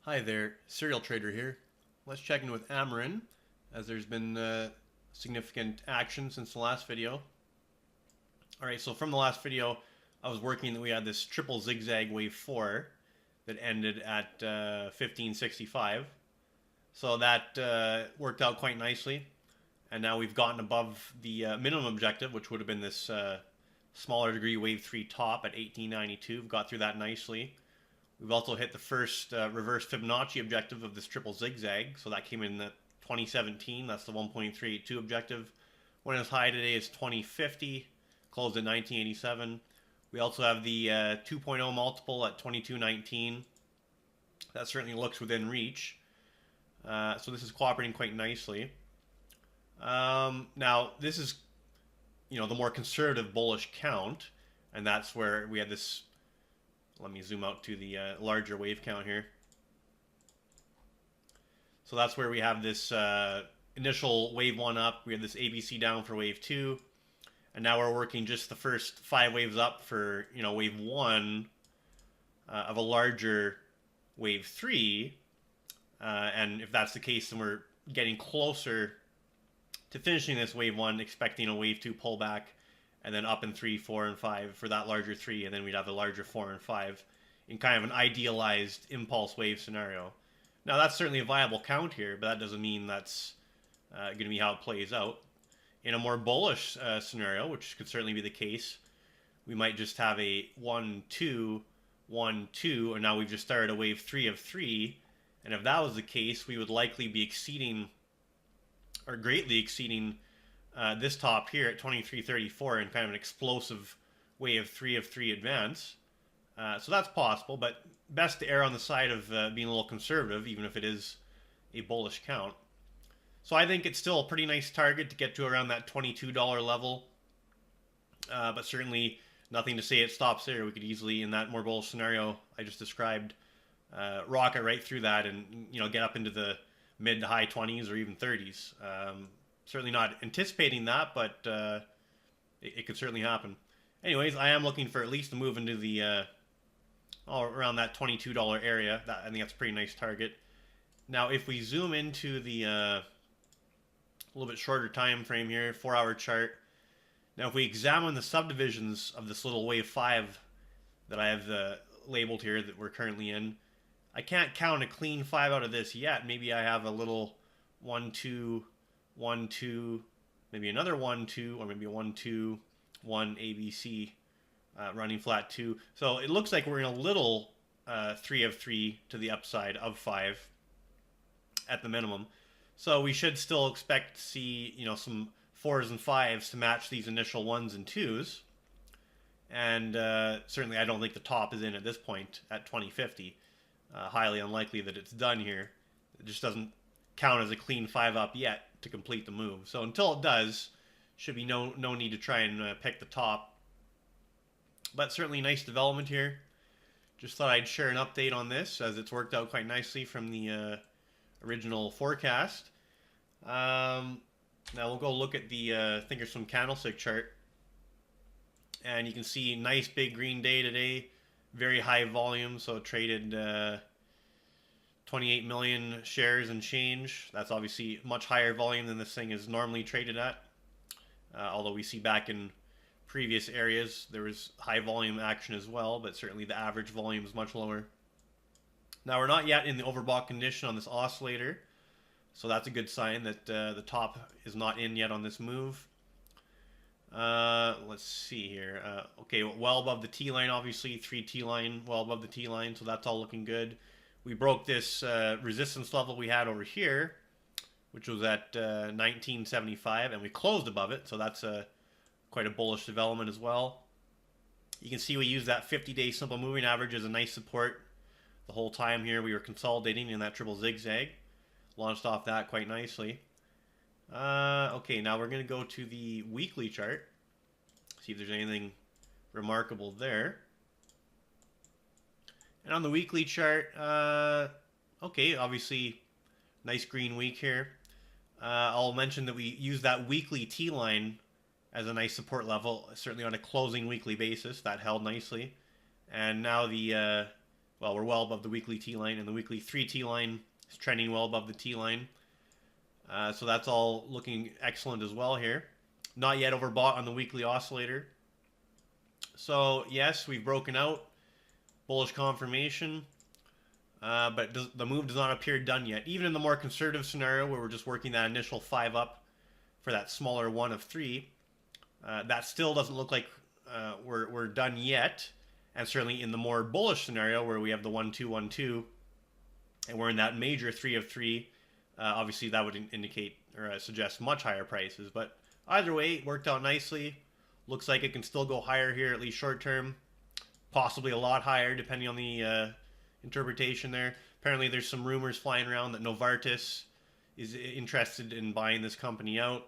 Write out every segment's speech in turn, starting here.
Hi there, Serial Trader here. Let's check in with AMRN, as there's been significant action since the last video. Alright, so from the last video, I was working that we had this triple zigzag wave 4 that ended at 1565. So that worked out quite nicely. And now we've gotten above the minimum objective, which would have been this smaller degree wave 3 top at 1892. We've got through that nicely. We've also hit the first reverse Fibonacci objective of this triple zigzag. So that came in at 2017. That's the 1.382 objective. When it's high today is 2050, closed at 1987. We also have the 2.0 multiple at 2219. That certainly looks within reach. So this is cooperating quite nicely. Now, this is, the more conservative bullish count. And that's where we had this. Let me zoom out to the larger wave count here. So that's where we have this initial wave 1 up. We have this ABC down for wave 2. And now we're working just the first 5 waves up for, wave 1 of a larger wave 3. And if that's the case, then we're getting closer to finishing this wave 1, expecting a wave 2 pullback. And then up in 3, 4, and 5 for that larger 3, and then we'd have a larger 4 and 5 in kind of an idealized impulse wave scenario. Now, that's certainly a viable count here, but that doesn't mean that's going to be how it plays out. In a more bullish scenario, which could certainly be the case, we might just have a 1, 2, 1, 2, and now we've just started a wave 3 of 3. And if that was the case, we would likely be exceeding, or greatly exceeding, this top here at 2334 in kind of an explosive wave 3 of 3 advance. So that's possible, but best to err on the side of being a little conservative, even if it is a bullish count. So I think it's still a pretty nice target to get to around that $22 level, but certainly nothing to say it stops there. We could easily, in that more bullish scenario I just described, rocket right through that and get up into the mid to high 20s or even 30s. Certainly not anticipating that, but it could certainly happen. Anyways, I am looking for at least a move into the around that $22 area. I think that's a pretty nice target. Now, if we zoom into the a little bit shorter time frame here, 4-hour chart. Now, if we examine the subdivisions of this little wave 5 that I have labeled here that we're currently in, I can't count a clean 5 out of this yet. Maybe I have a little 1, 2, 1, 2, maybe another 1, 2, or maybe a 1, 2, 1 ABC running flat 2. So it looks like we're in a little 3 of 3 to the upside of 5 at the minimum. So we should still expect to see some 4s and 5s to match these initial 1s and 2s. And certainly I don't think the top is in at this point at 2050. Highly unlikely that it's done here. It just doesn't count as a clean 5 up yet to complete the move. So until it does, should be no need to try and pick the top. But certainly nice development here. Just thought I'd share an update on this, as it's worked out quite nicely from the original forecast. Now we'll go look at the Thinkorswim candlestick chart. And you can see nice big green day today. Very high volume, so it traded 28 million shares and change. That's obviously much higher volume than this thing is normally traded at. Although we see back in previous areas there was high volume action as well, but certainly the average volume is much lower. Now we're not yet in the overbought condition on this oscillator, so that's a good sign that the top is not in yet on this move. Let's see here. Okay, well above the T line, obviously 3 T line, well above the T line, so that's all looking good. We broke this resistance level we had over here, which was at 1975, and we closed above it, so that's quite a bullish development as well. You can see we used that 50-day simple moving average as a nice support the whole time here. We were consolidating in that triple zigzag. Launched off that quite nicely. Okay, now we're going to go to the weekly chart. See if there's anything remarkable there. And on the weekly chart, okay, obviously nice green week here. I'll mention that we use that weekly T line as a nice support level, certainly on a closing weekly basis. That held nicely. And now the Well, we're well above the weekly T line, and the weekly 3T line is trending well above the T line. So that's all looking excellent as well here. Not yet overbought on the weekly oscillator. So yes, we've broken out. Bullish confirmation. But the move does not appear done yet. Even in the more conservative scenario where we're just working that initial 5 up for that smaller 1 of 3, that still doesn't look like we're done yet. And certainly in the more bullish scenario where we have the 1 2 1 2 and we're in that major 3 of 3, obviously that would indicate or suggest much higher prices. But either way, it worked out nicely. Looks like it can still go higher here, at least short term. Possibly a lot higher depending on the interpretation there. Apparently there's some rumors flying around that Novartis is interested in buying this company out.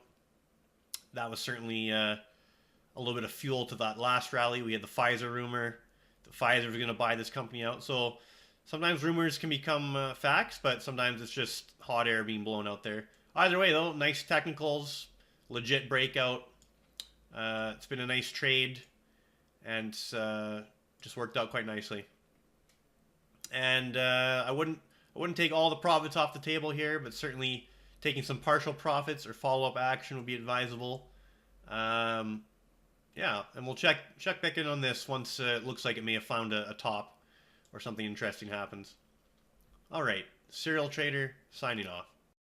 That was certainly a little bit of fuel to that last rally. We had the Pfizer rumor. Pfizer was going to buy this company out. So sometimes rumors can become facts, but sometimes it's just hot air being blown out there. Either way, though, nice technicals, legit breakout. It's been a nice trade, and just worked out quite nicely. And I wouldn't take all the profits off the table here, but certainly taking some partial profits or follow-up action would be advisable. Yeah, and we'll check back in on this once it looks like it may have found a top or something interesting happens. All right, Serial Trader signing off.